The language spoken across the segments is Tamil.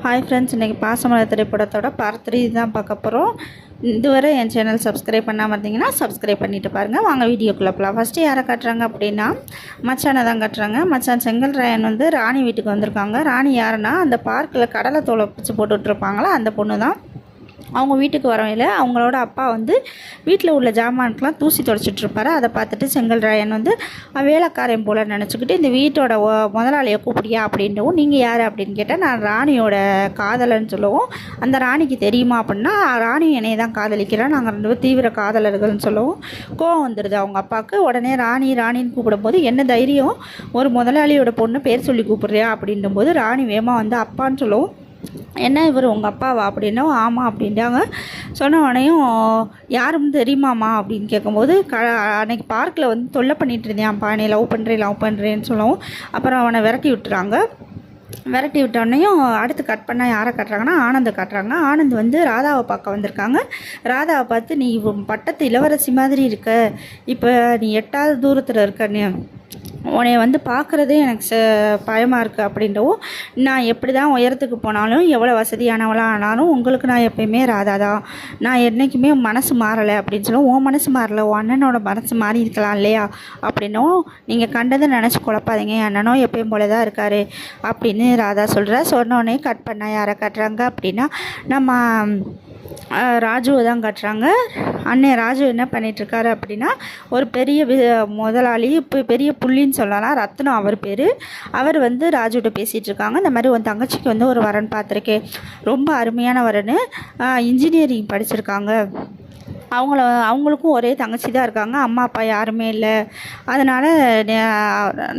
ஹாய் ஃப்ரெண்ட்ஸ், இன்றைக்கி பாசமலர் திரைப்படத்தோட பார்ட் 3 தான் பார்க்க போகிறோம். இதுவரை என் சேனல் சப்ஸ்கிரைப் பண்ணாமல் இருந்தீங்கன்னா சப்ஸ்கிரைப் பண்ணிவிட்டு பாருங்கள். வாங்க வீடியோக்குள்ளே போகலாம். ஃபஸ்ட்டு யாரை காட்டுறாங்க அப்படின்னா மச்சானை தான் காட்டுறாங்க. மச்சான் செங்கல்ராயன் வந்து ராணி வீட்டுக்கு வந்திருக்காங்க. ராணி யாருன்னா அந்த பார்க்கில் கடலை தோலை பிச்சு போட்டுட்ருப்பாங்களா அந்த பொண்ணு தான். அவங்க வீட்டுக்கு வரவையில் அவங்களோட அப்பா வந்து வீட்டில் உள்ள ஜாமானுக்கெலாம் தூசி துடைச்சிட்ருப்பாரு. அதை பார்த்துட்டு செங்கல்ராயன் வந்து வேலைக்காரன் போல் நினச்சிக்கிட்டு இந்த வீட்டோட முதலாளியை கூப்பிடியா அப்படின்றவும், நீங்கள் யார் அப்படின்னு கேட்டால் நான் ராணியோட காதலன்னு சொல்லவும், அந்த ராணிக்கு தெரியுமா அப்படின்னா ராணி என்னையை தான் காதலிக்கிறேன், நாங்கள் 2 பேரும் தீவிர காதலர்கள்னு சொல்லவும் கோவம் வந்துடுது அவங்க அப்பாவுக்கு. உடனே ராணின்னு கூப்பிடும்போது என்ன தைரியம் ஒரு முதலாளியோட பொண்ணு பேர் சொல்லி கூப்பிட்றியா அப்படின்னும்போது ராணி வேகமாக வந்து அப்பான்னு சொல்லவும், என்ன இவர் உங்கள் அப்பாவா அப்படின்னா ஆமாம் அப்படின்ட்டாங்க. சொன்ன உடனேயும் யாரும் தெரியுமாம்மா அப்படின்னு கேட்கும்போது அன்றைக்கி பார்க்கில் வந்து தொல்லை பண்ணிகிட்டு இருந்தேன்ப்பா, என்னை லவ் பண்ணுறேன்னு சொல்லவும் அப்புறம் அவனை விரட்டி விட்டோடனையும் அடுத்து கட் பண்ணால் யாரை காட்டுறாங்கன்னா ஆனந்தை காட்டுறாங்க. ஆனந்த் வந்து ராதாவை பார்க்க வந்திருக்காங்க. ராதாவை பார்த்து நீ பட்டத்து இளவரசி மாதிரி இருக்க, இப்போ நீ 8வது தூரத்தில் இருக்கன்னு உன்னை வந்து பார்க்குறதே எனக்கு பயமாக இருக்குது அப்படின்றவும், நான் எப்படி தான் உயரத்துக்கு போனாலும் எவ்வளோ வசதியானவளாக ஆனாலும் உங்களுக்கு நான் எப்போயுமே ராதா தான், நான் என்றைக்குமே மனசு மாறலை அப்படின்னு சொல்லுவோம். உன் மனசு மாறலை, உன் அண்ணனோட மனசு மாறி இருக்கலாம் இல்லையா அப்படின்னும், நீங்கள் கண்டதை நினச்சி குழப்பாதீங்க, என் அண்ணனும் எப்பயும் போல தான் இருக்கார் அப்படின்னு ராதா சொல்கிறா. சொன்னோடனே கட் பண்ணால் யாரை காட்டுறாங்க அப்படின்னா நம்ம ராஜுவை தான் காட்டுறாங்க. அண்ணன் ராஜு என்ன பண்ணிகிட்ருக்காரு அப்படின்னா ஒரு பெரிய முதலாளி, இப்போ பெரிய புள்ளின்னு சொல்லலாம், ரத்னம் அவர் பேர். அவர் வந்து ராஜுகிட்ட பேசிகிட்டு இருக்காங்க. இந்த மாதிரி உன் தங்கச்சிக்கு வந்து ஒரு வரன் பார்த்துருக்கேன், ரொம்ப அருமையான வரன்னு, இன்ஜினியரிங் படிச்சிருக்காங்க, அவங்களுக்கும் ஒரே தங்கச்சி தான் இருக்காங்க, அம்மா அப்பா யாருமே இல்லை, அதனால்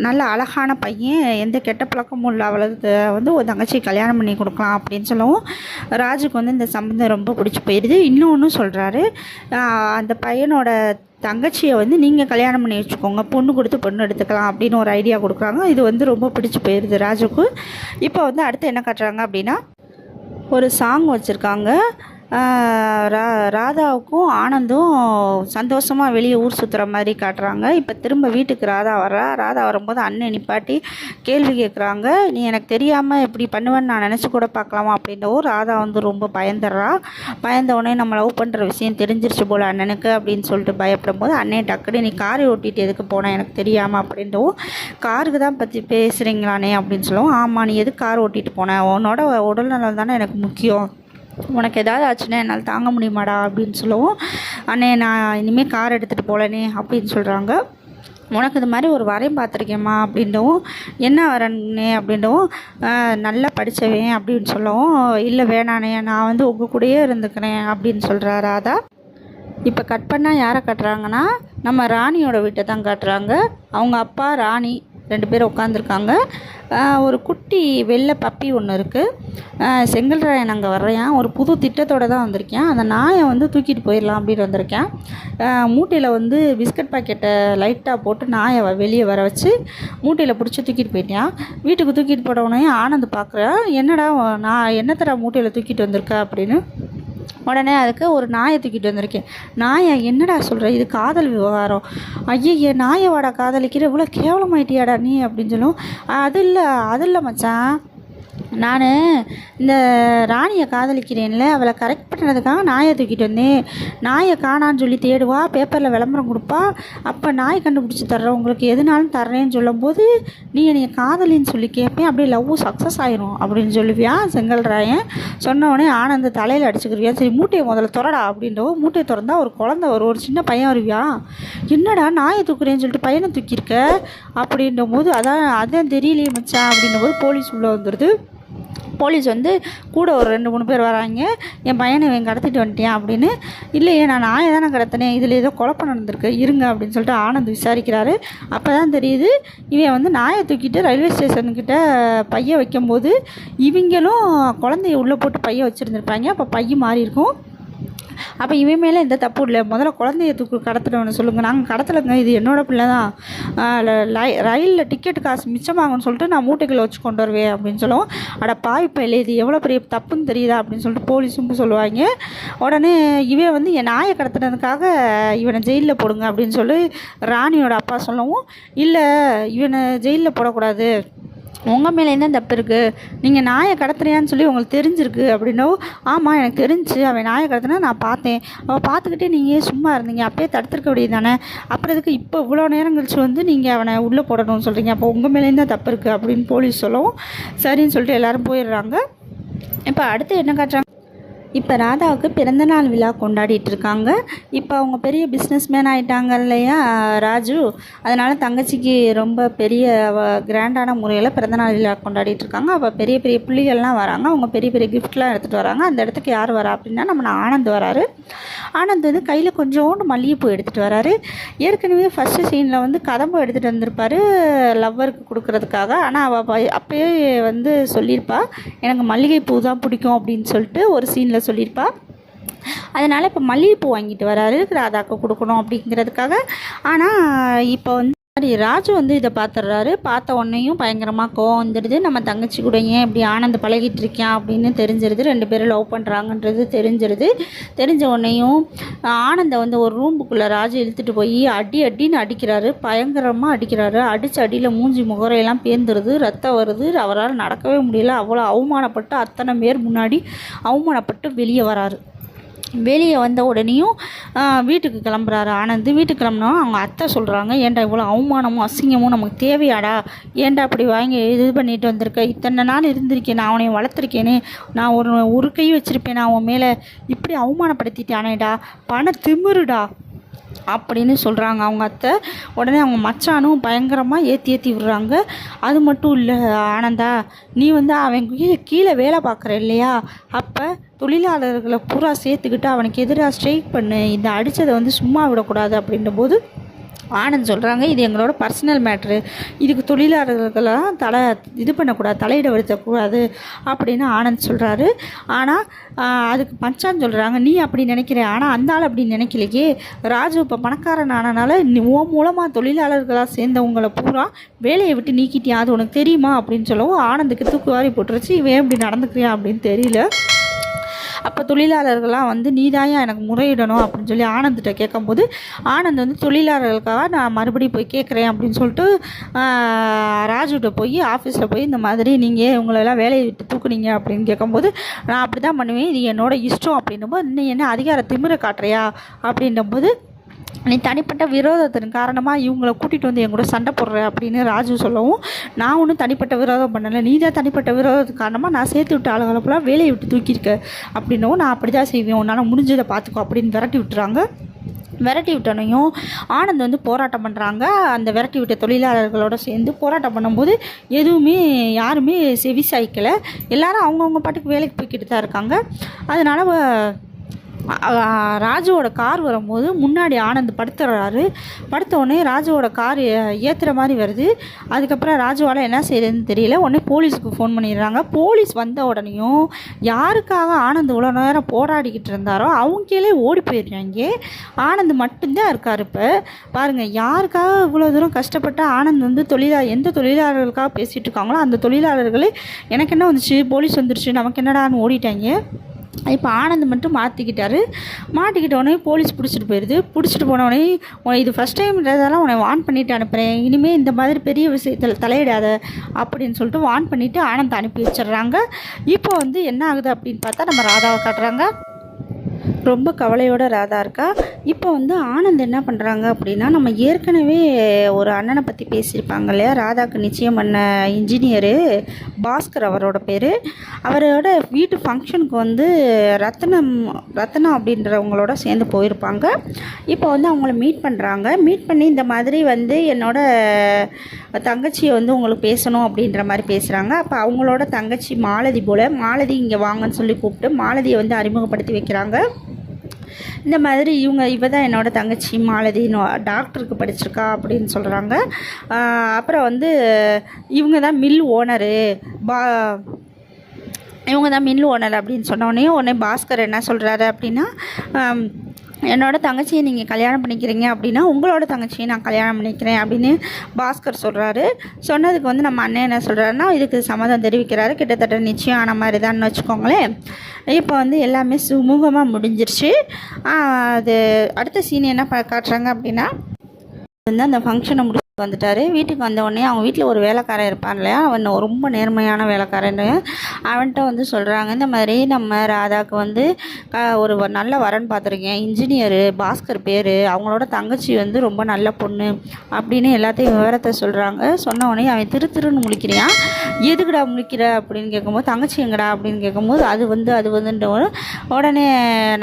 நல்ல அழகான பையன், எந்த கெட்ட பழக்கமும் இல்லை, அவளுக்கு வந்து ஒரு தங்கச்சி கல்யாணம் பண்ணி கொடுக்கலாம் அப்படின்னு சொல்லவும் ராஜுக்கு வந்து இந்த சம்பந்தம் ரொம்ப பிடிச்சி போயிடுது. இன்னொன்று சொல்கிறாரு, அந்த பையனோட தங்கச்சியை வந்து நீங்கள் கல்யாணம் பண்ணி வச்சுக்கோங்க, பொண்ணு கொடுத்து பொண்ணு எடுத்துக்கலாம் அப்படின்னு ஒரு ஐடியா கொடுக்குறாங்க. இது வந்து ரொம்ப பிடிச்சி போயிடுது ராஜுக்கு. இப்போ வந்து அடுத்து என்ன காட்டுறாங்க அப்படின்னா ஒரு சாங் வச்சுருக்காங்க. ராதாவுக்கும் ஆனந்தும் சந்தோஷமாக வெளியே ஊர் சுற்றுற மாதிரி காட்டுறாங்க. இப்போ திரும்ப வீட்டுக்கு ராதா வரும்போது அண்ணன் நிப்பாட்டி கேள்வி கேட்குறாங்க, நீ எனக்கு தெரியாமல் இப்படி பண்ணுவேன்னு நான் நினச்சி கூட பார்க்கலாமா அப்படின்றவும் ராதா வந்து ரொம்ப பயந்தவுடனே நம்ம லவ் பண்ணுற விஷயம் தெரிஞ்சிருச்சு போல் அண்ணனுக்கு அப்படின்னு சொல்லிட்டு பயப்படும் போது அண்ணன் டக்குனு நீ காரை ஓட்டிகிட்டு எதுக்கு போனேன் எனக்கு தெரியாமல் அப்படின்றவும், காருக்கு தான் பற்றி பேசுகிறீங்களானே அப்படின்னு சொல்லவும், ஆமாம் நீ எதுக்கு கார் ஓட்டிகிட்டு போனேன், உன்னோட உடல்நலம் தானே எனக்கு முக்கியம், உனக்கு ஏதாவது ஆச்சுன்னா என்னால் தாங்க முடியுமாடா அப்படின்னு சொல்லவும், அண்ணே நான் இனிமேல் கார் எடுத்துகிட்டு போகலனே அப்படின்னு சொல்கிறாங்க. உனக்கு இது மாதிரி ஒரு வரையும் பார்த்துருக்கேம்மா அப்படின்றவும், என்ன வரனே அப்படின்றவும், நல்லா படித்தவேன் அப்படின்னு சொல்லவும், இல்லை வேணானே நான் வந்து உங்கள் கூடயே இருந்துக்கிறேன் அப்படின்னு சொல்கிறா ராதா. இப்போ கட் பண்ணால் யாரை காட்டுறாங்கன்னா நம்ம ராணியோட வீட்டை தான் காட்டுறாங்க. அவங்க அப்பா ராணி 2 பேரும் உட்காந்துருக்காங்க. ஒரு குட்டி வெள்ளை பப்பி ஒன்று இருக்குது. செங்கல்ராயன் அங்கே வர்றேன், ஒரு புது திட்டத்தோடு தான் வந்திருக்கேன், அந்த நாயை வந்து தூக்கிட்டு போயிடலாம் அப்படின்னு வந்திருக்கேன். மூட்டையில் வந்து பிஸ்கட் பாக்கெட்டை லைட்டாக போட்டு நாயை வெளியே வர வச்சு மூட்டையில் பிடிச்சி தூக்கிட்டு போயிட்டேன். வீட்டுக்கு தூக்கிட்டு போனவுடனே ஆனந்து பார்க்குறேன், என்னடா நான் என்னத்தடா மூட்டையில் தூக்கிட்டு வந்திருக்கேன் அப்படின்னு. உடனே அதுக்கு ஒரு நாயை தூக்கிட்டு வந்திருக்கேன். நாயை என்னடா சொல்கிற, இது காதல் விவகாரம், ஐயய்ய நாயை வாடா காதலிக்கிற, இவ்வளோ கேவலமாயிட்டியாடா நீ அப்படின்னு சொல்லும். அது இல்லை மச்சான், நான் இந்த ராணியை காதலிக்கிறேன்ல, அவளை கரெக்ட் பண்ணுறதுக்காக நாயை தூக்கிட்டு வந்தேன், நாயை காணான்னு சொல்லி தேடுவா, பேப்பரில் விளம்பரம் கொடுப்பா, அப்போ நாய் கண்டுபிடிச்சி தர்றேன், உங்களுக்கு எதுனாலும் தர்றேன்னு சொல்லும்போது நீ என்னை காதலின்னு சொல்லி கேட்பேன், அப்படியே லவ் சக்ஸஸ் ஆயிரும் அப்படின்னு சொல்லுவியா செங்கல்ராயன். சொன்னவொடனே ஆனந்த தலையில் அடிச்சுக்கிருவியா, சரி மூட்டையை முதல்ல திறடா அப்படின்றவோ, மூட்டையை திறந்தா ஒரு குழந்தை ஒரு சின்ன பையன் வருவியா, என்னடா நாயை தூக்குறேன்னு சொல்லிட்டு பையனை தூக்கியிருக்க அப்படின்ற போது அதான் தெரியலையே மச்சான் அப்படின்னும் போது போலீஸ் உள்ளே வந்துடுது. போலீஸ் வந்து கூட ஒரு 2-3 பேர் வராங்க, என் பையனை இவன் கடத்திட்டு வந்துட்டேன் அப்படின்னு. இல்லையே நான் நாயை தானே கடத்தினேன், இதில் ஏதோ குழப்பம் நடந்திருக்கு இருங்க அப்படின்னு சொல்லிட்டு ஆனந்த் விசாரிக்கிறாரு. அப்போ தான் தெரியுது இவன் வந்து நாயை தூக்கிட்டு ரயில்வே ஸ்டேஷனுக்கிட்ட பைய வைக்கும்போது இவங்களும் குழந்தைய உள்ளே போட்டு பைய வச்சுருந்துருப்பாங்க. அப்போ பைய மாறி இருக்கும். அப்போ இவன் மேலே எந்த தப்பு இல்லை, முதல்ல குழந்தைய கடத்தினவனு சொல்லுங்கள், நாங்கள் கடத்தலைங்க, இது என்னோடய பிள்ளை தான், ரயிலில் டிக்கெட்டு காசு மிச்சமாகும்னு சொல்லிட்டு நான் மூட்டைகளை வச்சு கொண்டு வருவேன் அப்படின்னு சொல்லுவோம். அட பாவி பையில இது எவ்வளோ பெரிய தப்புன்னு தெரியுதா அப்படின்னு சொல்லிட்டு போலீஸும் சொல்லுவாங்க. உடனே இவன் வந்து என் நாயை கடத்தினதுக்காக இவனை ஜெயிலில் போடுங்க அப்படின்னு சொல்லி ராணியோட அப்பா சொல்லவும், இல்லை இவனை ஜெயிலில் போடக்கூடாது, உங்கள் மேலே தான் தப்பு இருக்குது, நீங்கள் நாயை கடத்துறியான்னு சொல்லி உங்களுக்கு தெரிஞ்சிருக்கு அப்படின்னோ. ஆமாம் எனக்கு தெரிஞ்சு அவன் நாயை கடத்தினா நான் பார்த்தேன், அவள் பார்த்துக்கிட்டே நீங்கள் சும்மா இருந்தீங்க, அப்பயே தடுத்துருக்க வேண்டியது தானே, அப்புறம் இதுக்கு இப்போ இவ்வளோ நேரம் கழிச்சு வந்து நீங்கள் அவனை உள்ளே போடணும்னு சொல்கிறீங்க, அப்போ உங்கள் மேலே தான் தப்பு இருக்குது அப்படின்னு போலீஸ் சொல்லவும் சரின்னு சொல்லிட்டு எல்லோரும் போயிடுறாங்க. இப்போ அடுத்து என்ன காட்டுறாங்க, இப்போ ராதாவுக்கு பிறந்தநாள் விழா கொண்டாடிட்டு இருக்காங்க. இப்போ அவங்க பெரிய பிஸ்னஸ்மேன் ஆகிட்டாங்க இல்லையா ராஜு, அதனால் தங்கச்சிக்கு ரொம்ப பெரிய கிராண்டான முறையில் பிறந்தநாள் விழா கொண்டாடிட்டு இருக்காங்க. அப்போ பெரிய பெரிய பிள்ளைகள்லாம் வராங்க, அவங்க பெரிய பெரிய கிஃப்ட்லாம் எடுத்துகிட்டு வராங்க. அந்த இடத்துக்கு யார் வரா அப்படின்னா நம்ம ஆனந்த் வராரு. ஆனந்த் வந்து கையில் கொஞ்சோண்டு மல்லிகைப்பூ எடுத்துகிட்டு வராரு. ஏற்கனவே ஃபஸ்ட்டு சீனில் வந்து கதம்பு எடுத்துகிட்டு வந்திருப்பார் லவ்வருக்கு கொடுக்குறதுக்காக. ஆனால் அவள் அப்போயே வந்து சொல்லியிருப்பா எனக்கு மல்லிகைப்பூ தான் பிடிக்கும் அப்படின்னு சொல்லிட்டு ஒரு சீனில் சொல்லியிருப்பா. அதனால் இப்போ மல்லிகைப்பூ வாங்கிட்டு வராரு ராதாக்கு கொடுக்கணும் அப்படிங்கிறதுக்காக. ஆனால் இப்போ வந்து ராஜு வந்து இதை பார்த்துட்றாரு. பார்த்த உடனேயும் பயங்கரமாக கோவம் வந்துடுது. நம்ம தங்கச்சி கூட ஏன் இப்படி ஆனந்த் பழகிட்டு இருக்கான் அப்படின்னு தெரிஞ்சிருது. 2 பேரும் லவ் பண்ணுறாங்கன்றது தெரிஞ்சிருது. தெரிஞ்ச உடனேயும் ஆனந்தை வந்து ஒரு ரூமுக்குள்ளே ராஜு இழுத்துட்டு போய் அடின்னு அடிக்கிறாரு. பயங்கரமாக அடிக்கிறாரு. அடித்த அடியில் மூஞ்சி முகரையெல்லாம் பேர்ந்துருது, ரத்தம் வருது. அவரால் நடக்கவே முடியல. அவ்வளோ அவமானப்பட்டு அத்தனை பேர் முன்னாடி அவமானப்பட்டு வெளியே வராரு. வெளியே வந்த உடனேயும் வீட்டுக்கு கிளம்புறாரு ஆனந்த். வீட்டுக்கு கிளம்புனா அவங்க அத்தை சொல்கிறாங்க, ஏன்டா இவ்வளோ அவமானமும் அசிங்கமும் நமக்கு தேவையாடா, ஏன்டா அப்படி வாங்கி இது பண்ணிட்டு வந்திருக்க, இத்தனை நாள் இருந்திருக்கேன், நான் அவனை வளர்த்துருக்கேனே, நான் ஒரு கை வச்சுருப்பேன் அவன் மேலே, இப்படி அவமானப்படுத்திட்டானேடா, பண திமிருடா அப்படின்னு சொல்கிறாங்க அவங்க அத்தை. உடனே அவங்க மச்சானும் பயங்கரமாக ஏற்றி விடுறாங்க. அது மட்டும் இல்லை ஆனந்தா, நீ வந்து அவன் கீழே வேலை பார்க்குற இல்லையா, அப்போ தொழிலாளர்களை பூரா சேர்த்துக்கிட்டு அவனுக்கு எதிராக ஸ்ட்ரைக் பண்ணு, இந்த அடித்ததை வந்து சும்மா விடக்கூடாது அப்படின்ற போது ஆனந்த் சொல்கிறாங்க, இது எங்களோட பர்சனல் மேட்ரு, இதுக்கு தொழிலாளர்களெலாம் இது பண்ணக்கூடாது, தலையிட வருத்தக்கூடாது அப்படின்னு ஆனந்த் சொல்கிறாரு. ஆனால் அதுக்கு மச்சான் சொல்கிறாங்க, நீ அப்படி நினைக்கிற, ஆனால் அந்த ஆள் அப்படி நினைக்கலையே, ராஜு இப்போ பணக்காரன் ஆனனால உன் மூலமாக தொழிலாளர்களாக சேர்ந்தவங்களை பூரா வேலையை விட்டு நீக்கிட்டியா, அது உனக்கு தெரியுமா அப்படின்னு சொல்லவும் ஆனந்துக்கு தூக்குவாரி போட்டுருச்சு. இவன் இப்படி நடந்துக்கிறியா அப்படின்னு தெரியல. அப்போ தொழிலாளர்கள்லாம் வந்து நீதாயா எனக்கு முறையிடணும் அப்படின்னு சொல்லி ஆனந்திட்ட கேட்கும்போது ஆனந்த் வந்து தொழிலாளர்களுக்காக நான் மறுபடியும் போய் கேட்குறேன் அப்படின்னு சொல்லிட்டு ராஜுகிட்ட போய் ஆஃபீஸில் போய் இந்த மாதிரி நீங்கள் உங்களெல்லாம் வேலையை விட்டு தூக்குனீங்க அப்படின்னு கேட்கும்போது நான் அப்படி தான் பண்ணுவேன், இது என்னோட இஷ்டம் அப்படின்னும்போது இன்னும் என்ன அதிகார திமிரை காட்டுறியா அப்படின்னும்போது நீ தனிப்பட்ட விரோதத்தின் காரணமாக இவங்களை கூட்டிகிட்டு வந்து என் கூட சண்டை போடுற அப்படின்னு ராஜு சொல்லவும் நான் ஒன்றும் தனிப்பட்ட விரோதம் பண்ணலை, நீ தான் தனிப்பட்ட விரோதத்துக்கு காரணமாக நான் சேர்த்து விட்ட ஆளுகளை போலாம் வேலையை விட்டு தூக்கியிருக்க அப்படின்னவும் நான் அப்படி தான் செய்வேன், உன்னால் முடிஞ்சதை பார்த்துக்கோ அப்படின்னு விரட்டி விட்டுறாங்க. விரட்டி விட்டனையும் ஆனந்த் வந்து போராட்டம் பண்ணுறாங்க. அந்த விரட்டி விட்ட தொழிலாளர்களோடு சேர்ந்து போராட்டம் பண்ணும்போது எதுவுமே யாருமே செவி சாய்க்கலை. எல்லோரும் அவங்கவுங்க பாட்டுக்கு வேலைக்கு போய்கிட்டு தான் இருக்காங்க. அதனால் ராஜுவோட கார் வரும்போது முன்னாடி ஆனந்த் படுத்துறாரு. படுத்த உடனே ராஜுவோட கார் ஏற்றுற மாதிரி வருது. அதுக்கப்புறம் ராஜுவால் என்ன செய்யறதுன்னு தெரியல. உடனே போலீஸுக்கு ஃபோன் பண்ணிடுறாங்க. போலீஸ் வந்த உடனேயும் யாருக்காக ஆனந்த் இவ்வளோ நேரம் போராடிக்கிட்டு இருந்தாரோ அவங்க கீழே ஓடி போயிடுறாங்க. ஆனந்த் மட்டும்தான் இருக்கார். இப்போ பாருங்கள், யாருக்காக இவ்வளோ தூரம் கஷ்டப்பட்டு ஆனந்த் வந்து எந்த தொழிலாளர்களுக்காக பேசிகிட்டு இருக்காங்களோ அந்த தொழிலாளர்களே எனக்கு என்ன வந்துச்சு, போலீஸ் வந்துருச்சு, நமக்கு என்னடான்னு ஓடிட்டாங்க. இப்போ ஆனந்த் மட்டும் மாட்டிக்கிட்டோடனே போலீஸ் பிடிச்சிட்டு போயிடுது. பிடிச்சிட்டு போனோடனே இது ஃபஸ்ட் டைம்ன்றதெல்லாம் உன்னை வார்ன் பண்ணிவிட்டு அனுப்புகிறேன், இனிமேல் இந்த மாதிரி பெரிய விஷயத்தில் தலையிடாத அப்படின்னு சொல்லிட்டு வார்ன் பண்ணிவிட்டு ஆனந்த் அனுப்பி வச்சிடுறாங்க. இப்போ வந்து என்ன ஆகுது அப்படின்னு பார்த்தா நம்ம ராதாவை காட்டுறாங்க. ரொம்ப கவலையோட ராதா இருக்கா. இப்போ வந்து ஆனந்த் என்ன பண்ணுறாங்க அப்படின்னா, நம்ம ஏற்கனவே ஒரு அண்ணனை பற்றி பேசியிருப்பாங்க இல்லையா, ராதாவுக்கு நிச்சயம் பண்ண இன்ஜினியரு பாஸ்கர் அவரோட பேர். அவரோட வீட்டு ஃபங்க்ஷனுக்கு வந்து ரத்னா அப்படின்றவங்களோட சேர்ந்து போயிருப்பாங்க. இப்போ வந்து அவங்கள மீட் பண்ணுறாங்க. மீட் பண்ணி இந்த மாதிரி வந்து என்னோட தங்கச்சியை வந்து உங்களுக்கு பேசணும் அப்படின்ற மாதிரி பேசுகிறாங்க. அப்போ அவங்களோட தங்கச்சி மாலதி இங்கே வாங்கன்னு சொல்லி கூப்பிட்டு மாலதியை வந்து அறிமுகப்படுத்தி வைக்கிறாங்க. இந்த மாதிரி இவ தான் என்னோடய தங்கச்சி மாலதி, டாக்டருக்கு படிச்சிருக்கா அப்படின்னு சொல்கிறாங்க. அப்புறம் வந்து இவங்க தான் மில் ஓனரு அப்படின்னு சொன்னோடனே பாஸ்கர் என்ன சொல்கிறாரு அப்படின்னா, என்னோட தங்கச்சியை நீங்கள் கல்யாணம் பண்ணிக்கிறீங்க அப்படின்னா உங்களோட தங்கச்சியை நான் கல்யாணம் பண்ணிக்கிறேன் அப்படின்னு பாஸ்கர் சொல்கிறாரு. சொன்னதுக்கு வந்து நம்ம அண்ணன் என்ன சொல்கிறாருன்னா, இதுக்கு சம்மதம் தெரிவிக்கிறாரு. கிட்டத்தட்ட நிச்சயம் ஆன மாதிரி தான் வச்சுக்கோங்களேன். இப்போ வந்து எல்லாமே சுமூகமாக முடிஞ்சிருச்சு. அது அடுத்த சீன் என்ன காட்டுறாங்க அப்படின்னா, வந்து அந்த ஃபங்க்ஷனை வீட்டுக்கு வந்துட்டார். வீட்டுக்கு வந்தவுடனே அவங்க வீட்டில் ஒரு வேலைக்காரன் இருப்பான் இல்லையா, அவன் ரொம்ப நேர்மையான வேலைக்காரன்னு அவன்கிட்ட வந்து சொல்கிறாங்க, இந்த மாதிரி நம்ம ராதாவுக்கு வந்து ஒரு நல்ல வரன் பார்த்துருக்கேன், இன்ஜினியரு பாஸ்கர் பேர், அவங்களோட தங்கச்சி வந்து ரொம்ப நல்ல பொண்ணு அப்படின்னு எல்லாத்தையும் விவரத்தை சொல்கிறாங்க. சொன்ன உடனே அவன் திருன்னு முழிக்கிறியான். எதுக்குடா முழிக்கிற அப்படின்னு கேட்கும்போது, தங்கச்சி எங்கடா அப்படின்னு கேட்கும்போது, அது வந்துட்டு உடனே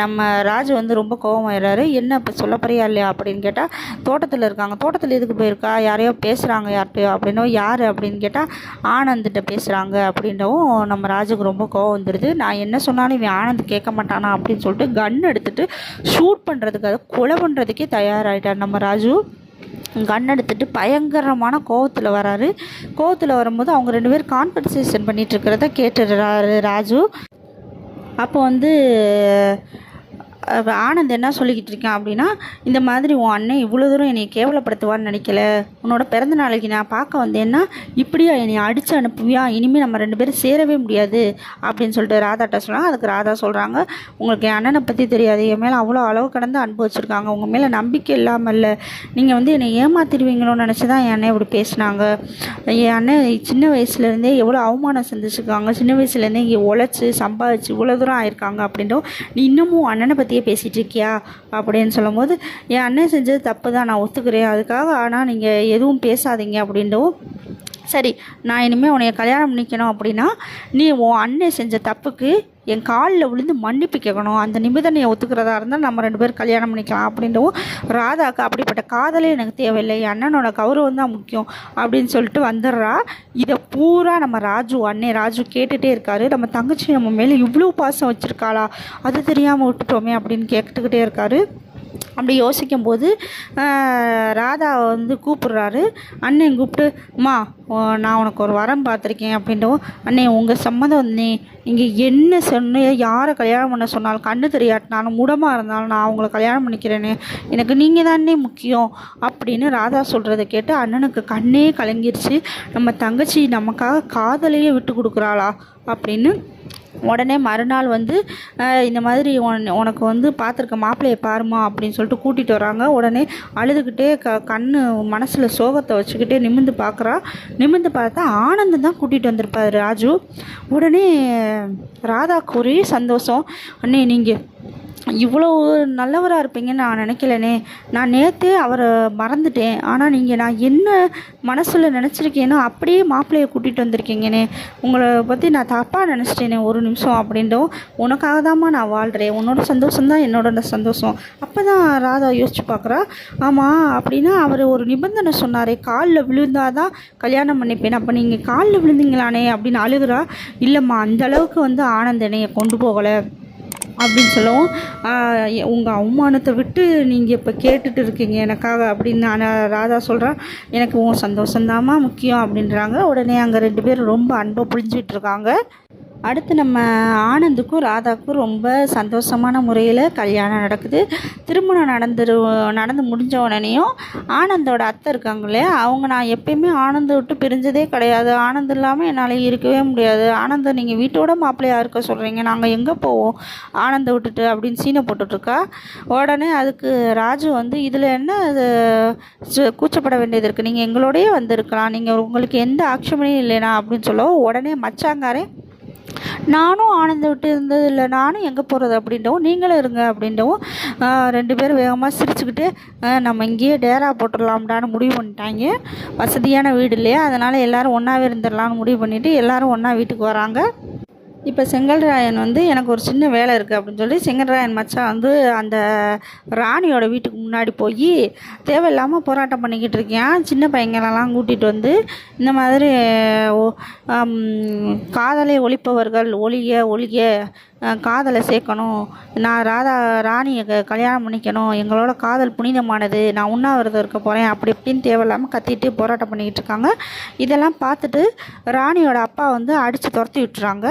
நம்ம ராஜு வந்து ரொம்ப கோவமாயிடுறாரு. என்ன இப்போ சொல்ல போறியா இல்லையா அப்படின்னு கேட்டால், தோட்டத்தில் இருக்காங்க. தோட்டத்தில் எதுக்கு போயிருக்கா, யாரையோ பேசுகிறாங்க யார்கிட்டையோ அப்படின்னோ, யார் அப்படின்னு கேட்டால் ஆனந்திட்ட பேசுகிறாங்க அப்படின்றவும் நம்ம ராஜுக்கு ரொம்ப கோவம் வந்துடுது. நான் என்ன சொன்னாலும் இவன் ஆனந்த் கேட்க மாட்டானா அப்படின்னு சொல்லிட்டு கன் எடுத்துகிட்டு ஷூட் பண்ணுறதுக்கு, அதை கொலை பண்ணுறதுக்கே தயாராகிட்டார் நம்ம ராஜு. கன் எடுத்துகிட்டு பயங்கரமான கோவத்தில் வராரு. கோவத்தில் வரும்போது அவங்க 2 பேர் கான்வர்சேஷன் பண்ணிகிட்டு இருக்கிறத கேட்டுடுறாரு ராஜு. அப்போ வந்து ஆனந்த் என்ன சொல்லிக்கிட்டு இருக்கான் அப்படின்னா, இந்த மாதிரி உன் அண்ணன் இவ்வளோ தூரம் என்னை கேவலப்படுத்துவான்னு நினைக்கல, உன்னோட பிறந்த நாளைக்கு நான் பார்க்க வந்தேன்னா இப்படியா என்னை அடித்து அனுப்புவியா, இனிமேல் நம்ம 2 பேரும் சேரவே முடியாது அப்படின்னு சொல்லிட்டு ராதாட்ட சொல்கிறாங்க. அதுக்கு ராதா சொல்கிறாங்க, உங்களுக்கு என் அண்ணனை பற்றி தெரியாது, என் மேலே அவ்வளோ அளவு கடந்து அன்பு வச்சுருக்காங்க, உங்கள் மேலே நம்பிக்கை இல்லாமல் இல்லை, நீங்கள் வந்து என்னை ஏமாத்திடுவீங்களோன்னு நினச்சி தான் என் அண்ணன் இப்படி பேசினாங்க. என் அண்ணன் சின்ன வயசுலேருந்தே எவ்வளோ அவமானம் செஞ்சுருக்காங்க, சின்ன வயசுலேருந்தே இங்கே உழைச்சி சம்பாதிச்சு இவ்வளோ தூரம் ஆயிருக்காங்க அப்படின்ட்டு நீ இன்னமும் அண்ணனை பற்றியே பேசிகிட்டு இருக்கியா அப்படின்னு சொல்லும்போது, என் அண்ணன் செஞ்சது தப்பு தான், நான் ஒத்துக்கிறேன், அதுக்காக ஆனால் நீங்கள் எதுவும் பேசாதீங்க அப்படின்ட்டும், சரி நான் இனிமேல் உன்னைய கல்யாணம் பண்ணிக்கணும் அப்படின்னா நீ உன் அண்ணன் செஞ்ச தப்புக்கு என் காலில் விழுந்து மன்னிப்பு கேட்கணும், அந்த நிபந்தனையை ஒத்துக்கிறதா இருந்தால் நம்ம 2 பேரும் கல்யாணம் பண்ணிக்கலாம் அப்படின்றவும், ராதாக்கு அப்படிப்பட்ட காதலே எனக்கு தேவையில்லை, என் அண்ணனோட கௌரவம் தான் முக்கியம் அப்படின்னு சொல்லிட்டு வந்துடுறா. இதை பூரா நம்ம அண்ணன் ராஜு கேட்டுகிட்டே இருக்காரு. நம்ம தங்கச்சி நம்ம மேலே இவ்வளோ பாசம் வச்சுருக்காளா, அது தெரியாமல் விட்டுட்டோமே அப்படின்னு கேட்டுக்கிட்டே இருக்காரு. அப்படி யோசிக்கும்போது ராதா வந்து கூப்பிட்றாரு. அண்ணன் கூப்பிட்டு, அம்மா நான் உனக்கு ஒரு வரம் பார்த்துருக்கேன் அப்படின்றவும், அண்ணே உங்கள் சம்மதம் அண்ணே, நீங்கள் என்ன சொன்ன யாரை கல்யாணம் பண்ண சொன்னாலும் கண்ணு தெரியாட்டினாலும் முடமாக இருந்தாலும் நான் அவங்கள கல்யாணம் பண்ணிக்கிறேனே, எனக்கு நீங்கள் தானே முக்கியம் அப்படின்னு ராதா சொல்கிறத கேட்டு அண்ணனுக்கு கண்ணே கலங்கிருச்சு. நம்ம தங்கச்சி நமக்காக காதலையே விட்டு கொடுக்குறாளா அப்படின்னு. உடனே மறுநாள் வந்து இந்த மாதிரி உனக்கு வந்து பார்த்துருக்க மாப்பிள்ளையை பாருமா அப்படின்னு சொல்லிட்டு கூட்டிகிட்டு வராங்க. உடனே அழுதுகிட்டே கண்ணு மனசில் சோகத்தை வச்சுக்கிட்டே நிமிர்ந்து பார்க்குறா. நிமிர்ந்து பார்த்தா ஆனந்தம் தான் கூட்டிகிட்டு வந்திருப்பார் ராஜு. உடனே ராதாக்கு ஒரே சந்தோஷம், அண்ணே நீங்கள் இவ்வளோ நல்லவராக இருப்பீங்கன்னு நான் நினைக்கலனே, நான் நேற்றே அவரை மறந்துட்டேன், ஆனால் நீங்கள் நான் என்ன மனசில் நினச்சிருக்கேனோ அப்படியே மாப்பிள்ளையை கூட்டிகிட்டு வந்திருக்கீங்கண்ணே, உங்களை பற்றி நான் தப்பாக நினச்சிட்டேனே ஒரு நிமிஷம் அப்படின்ட்டும், உனக்காக தான்மா நான் வாழ்கிறேன், உன்னோட சந்தோஷம்தான் என்னோட சந்தோஷம். அப்போ தான் ராதா யோசிச்சு பார்க்குறா, ஆமாம் அப்படின்னா அவர் ஒரு நிபந்தனை சொன்னாரே, காலில் விழுந்தாதான் கல்யாணம் பண்ணிப்பேன், அப்போ நீங்கள் காலில் விழுந்தீங்களானே அப்படின்னு அழுகிறா. இல்லைம்மா அந்தளவுக்கு வந்து ஆனந்தனையை கொண்டு போகலை அப்படின்னு சொல்லவும், உங்கள் அவமானத்தை விட்டு நீங்கள் இப்போ கேட்டுட்டு இருக்கீங்க எனக்காக அப்படின்னு நான் ராதா சொல்கிறேன். எனக்கு உன் சந்தோஷந்தாம்மா முக்கியம் அப்படின்றாங்க. உடனே அங்கே 2 பேரும் ரொம்ப அன்பை புரிஞ்சிட்டு இருக்காங்க. அடுத்து நம்ம ஆனந்துக்கும் ராதாவுக்கும் ரொம்ப சந்தோஷமான முறையில் கல்யாணம் நடக்குது. திருமணம் நடந்து முடிஞ்ச உடனேயும் ஆனந்தோட அத்தை இருக்காங்களே, அவங்க நான் எப்பயுமே ஆனந்தை விட்டு பிரிஞ்சதே கிடையாது, ஆனந்த் இல்லாமல் என்னால் இருக்கவே முடியாது, ஆனந்தை நீங்கள் வீட்டோட மாப்பிள்ளையாக இருக்க சொல்கிறீங்க, நாங்கள் எங்கே போவோம் ஆனந்தை விட்டுட்டு அப்படின்னு சீனை போட்டுட்ருக்கா. உடனே அதுக்கு ராஜு வந்து, இதில் என்ன அது கூச்சப்பட வேண்டியது இருக்குது, நீங்கள் எங்களோடையே வந்திருக்கலாம், நீங்கள் உங்களுக்கு எந்த ஆட்சேபனையும் இல்லைனா அப்படின்னு சொல்லவும், உடனே மச்சாங்காரே நானும் ஆனந்த விட்டு இருந்தது இல்லை, நானும் எங்கே போகிறது அப்படின்றவும், நீங்களும் இருங்க அப்படின்றவும் 2 பேரும் வேகமாக சிரிச்சுக்கிட்டு நம்ம இங்கேயே டேரா போட்டுடலாம்டான்னு முடிவு பண்ணிட்டாங்க. வசதியான வீடு இல்லையா, அதனால் எல்லோரும் ஒன்றாவே இருந்துடலான்னு முடிவு பண்ணிவிட்டு எல்லோரும் ஒன்றா வீட்டுக்கு வராங்க. இப்போ செங்கல்ராயன் வந்து எனக்கு ஒரு சின்ன வேலை இருக்குது அப்படின்னு சொல்லி செங்கல்ராயன் மச்சான் வந்து அந்த ராணியோட வீட்டுக்கு முன்னாடி போய் தேவையில்லாமல் போராட்டம் பண்ணிக்கிட்டு இருக்கேன். சின்ன பையங்களெல்லாம் கூட்டிகிட்டு வந்து இந்த மாதிரி காதலை ஒழிப்பவர்கள் ஒழிய காதலை சேர்க்கணும், நான் ராணியை கல்யாணம் பண்ணிக்கணும், எங்களோட காதல் புனிதமானது, நான் உண்ணாவிரதம் இருக்க போகிறேன் அப்படி இப்படின்னு தேவையில்லாமல் கத்திட்டு போராட்டம் பண்ணிக்கிட்டு இருக்காங்க. இதெல்லாம் பார்த்துட்டு ராணியோட அப்பா வந்து அடித்து துரத்தி விட்டுறாங்க.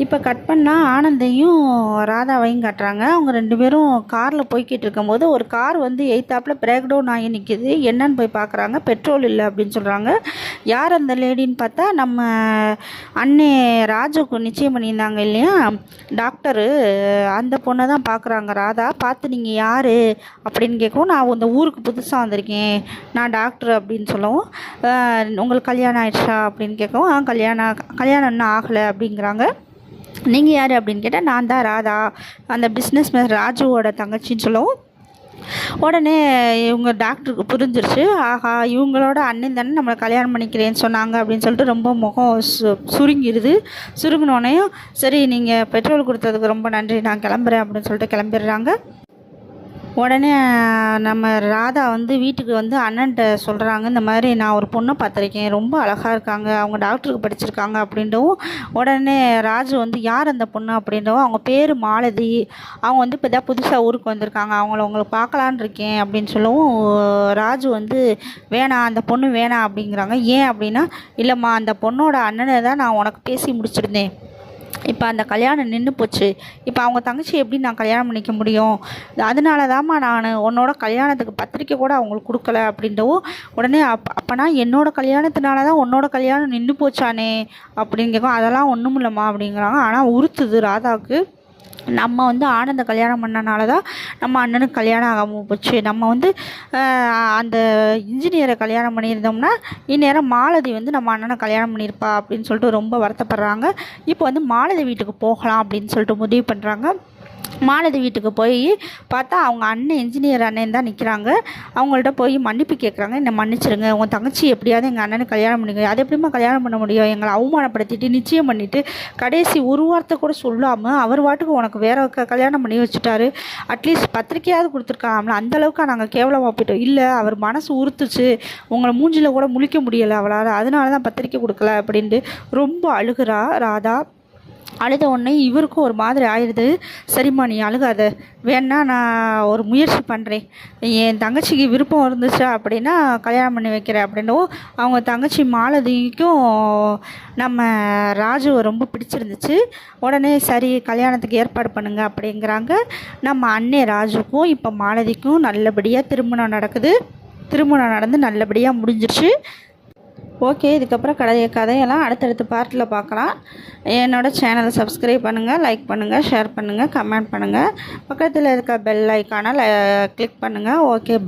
இப்போ கட் பண்ணால் ஆனந்தையும் ராதாவையும் காட்டுறாங்க. அவங்க 2 பேரும் காரில் போய்கிட்டு இருக்கும்போது ஒரு கார் வந்து எய்த்தாப்பில் பிரேக் டவுன் ஆகி நிற்கிது. என்னன்னு போய் பார்க்குறாங்க. பெட்ரோல் இல்லை அப்படின்னு சொல்கிறாங்க. யார் அந்த லேடின்னு பார்த்தா நம்ம அண்ணே ராஜுக்கு நிச்சயம் பண்ணியிருந்தாங்க இல்லையா டாக்டரு, அந்த பொண்ணை தான் பார்க்குறாங்க ராதா. பார்த்து நீங்கள் யார் அப்படின்னு கேட்கவும், நான் இந்த ஊருக்கு புதுசாக வந்திருக்கேன், நான் டாக்டர் அப்படின்னு சொல்லவும், உங்களுக்கு கல்யாணம் ஆயிடுச்சா அப்படின்னு கேட்கவும், கல்யாணம் இன்னும் ஆகலை அப்படிங்கிறாங்க. நீங்கள் யார் அப்படின்னு கேட்டால், நான் தான் ராதா, அந்த பிஸ்னஸ் மேன் ராஜுவோட தங்கச்சின்னு சொல்லவும், உடனே இவங்க டாக்டருக்கு புரிஞ்சிருச்சு. ஆஹா, இவங்களோட அண்ணன் தானே நம்மளை கல்யாணம் பண்ணிக்கிறேன்னு சொன்னாங்க அப்படின்னு சொல்லிட்டு ரொம்ப முகம் சுருங்கிடுது. சுருங்கினோடனையும் சரி நீங்கள் பெட்ரோல் கொடுத்ததுக்கு ரொம்ப நன்றி, நான் கிளம்புறேன் அப்படின்னு சொல்லிட்டு கிளம்பிடுறாங்க. உடனே நம்ம ராதா வந்து வீட்டுக்கு வந்து அண்ணன்ட்ட சொல்கிறாங்க, இந்த மாதிரி நான் ஒரு பொண்ணை பார்த்துருக்கேன், ரொம்ப அழகாக இருக்காங்க, அவங்க டாக்டருக்கு படிச்சிருக்காங்க அப்படின்றவும், உடனே ராஜு வந்து யார் அந்த பொண்ணு அப்படின்றவும், அவங்க பேர் மாலதி, அவங்க வந்து இப்போ தான் புதுசாக ஊருக்கு வந்திருக்காங்க, உங்களுக்கு பார்க்கலான் இருக்கேன் அப்படின்னு சொல்லவும், ராஜு வந்து வேணாம், அந்த பொண்ணு வேணாம் அப்படிங்கிறாங்க. ஏன் அப்படின்னா, இல்லைம்மா அந்த பொண்ணோட அண்ணனை தான் நான் உனக்கு பேசி முடிச்சிருந்தேன், இப்போ அந்த கல்யாணம் நின்று போச்சு, இப்போ அவங்க தங்கச்சி எப்படி நான் கல்யாணம் பண்ணிக்க முடியும், அதனால தாம்மா நான் உன்னோட கல்யாணத்துக்கு பத்திரிக்கை கூட அவங்களுக்கு கொடுக்கல அப்படின்றவும், உடனே அப்போனா என்னோட கல்யாணத்தினால தான் உன்னோட கல்யாணம் நின்று போச்சானே அப்படின்னு கேட்கும். அதெல்லாம் ஒன்றும் இல்லைம்மா அப்படிங்கிறாங்க. ஆனால் உறுத்துது ராதாவுக்கு. நம்ம வந்து ஆனந்த கல்யாணம் பண்ணனால தான் நம்ம அண்ணனுக்கு கல்யாணம் ஆகாமல் போச்சு, நம்ம வந்து அந்த இன்ஜினியரை கல்யாணம் பண்ணியிருந்தோம்னா இந்நேரம் மாலதி வந்து நம்ம அண்ணனை கல்யாணம் பண்ணியிருப்பா அப்படின்னு சொல்லிட்டு ரொம்ப வருத்தப்படுறாங்க. இப்போ வந்து மாலதி வீட்டுக்கு போகலாம் அப்படின்னு சொல்லிட்டு முடிவு பண்ணுறாங்க. மாலதி வீட்டுக்கு போய் பார்த்தா அவங்க அண்ணன் இன்ஜினியர் அண்ணன் தான் நிற்கிறாங்க. அவங்கள்ட்ட போய் மன்னிப்பு கேட்குறாங்க, என்னை மன்னிச்சிருங்க, உங்கள் தங்கச்சி எப்படியாவது எங்கள் அண்ணனுக்கு கல்யாணம் பண்ணிக்க, அது எப்படிமா கல்யாணம் பண்ண முடியும், எங்களை அவமானப்படுத்திட்டு நிச்சயம் பண்ணிவிட்டு கடைசி ஒரு வார்த்தை கூட சொல்லாமல் அவர் வாட்டுக்கு உனக்கு வேற கல்யாணம் பண்ணி வச்சுட்டாரு, அட்லீஸ்ட் பத்திரிக்கையாவது கொடுத்துருக்காங்களா, அந்தளவுக்கு நாங்கள் கேவலமாக போயிட்டோம். இல்லை, அவர் மனசு உறுத்துச்சு, உங்களை மூஞ்சில் கூட முழிக்க முடியலை அவளால், அதனால தான் பத்திரிக்கை கொடுக்கல அப்படின்ட்டு ரொம்ப அழுகிறா ராதா. அழுத உடனே இவருக்கும் ஒரு மாதிரி ஆயிடுது. சரிம்மா நீ அழுகாத, வேணா நான் ஒரு முயற்சி பண்ணுறேன், என் தங்கச்சிக்கு விருப்பம் இருந்துச்சா அப்படின்னா கல்யாணம் பண்ணி வைக்கிறேன் அப்படின்னவும், அவங்க தங்கச்சி மாலதிக்கும் நம்ம ராஜுவை ரொம்ப பிடிச்சிருந்துச்சு. உடனே சரி கல்யாணத்துக்கு ஏற்பாடு பண்ணுங்க அப்படிங்கிறாங்க. நம்ம அண்ணே ராஜுக்கும் இப்போ மாலதிக்கும் நல்லபடியாக திருமணம் நடக்குது. திருமணம் நடந்து நல்லபடியாக முடிஞ்சிருச்சு. ஓகே, இதுக்கப்புறம் கதையெல்லாம் அடுத்தடுத்த பார்ட்டில் பார்க்கலாம். என்னோடய சேனலை சப்ஸ்கிரைப் பண்ணுங்கள், லைக் பண்ணுங்கள், ஷேர் பண்ணுங்கள், கமெண்ட் பண்ணுங்கள், பக்கத்தில் இருக்க பெல் ஐக்கானை கிளிக் பண்ணுங்கள். ஓகே, பாய்.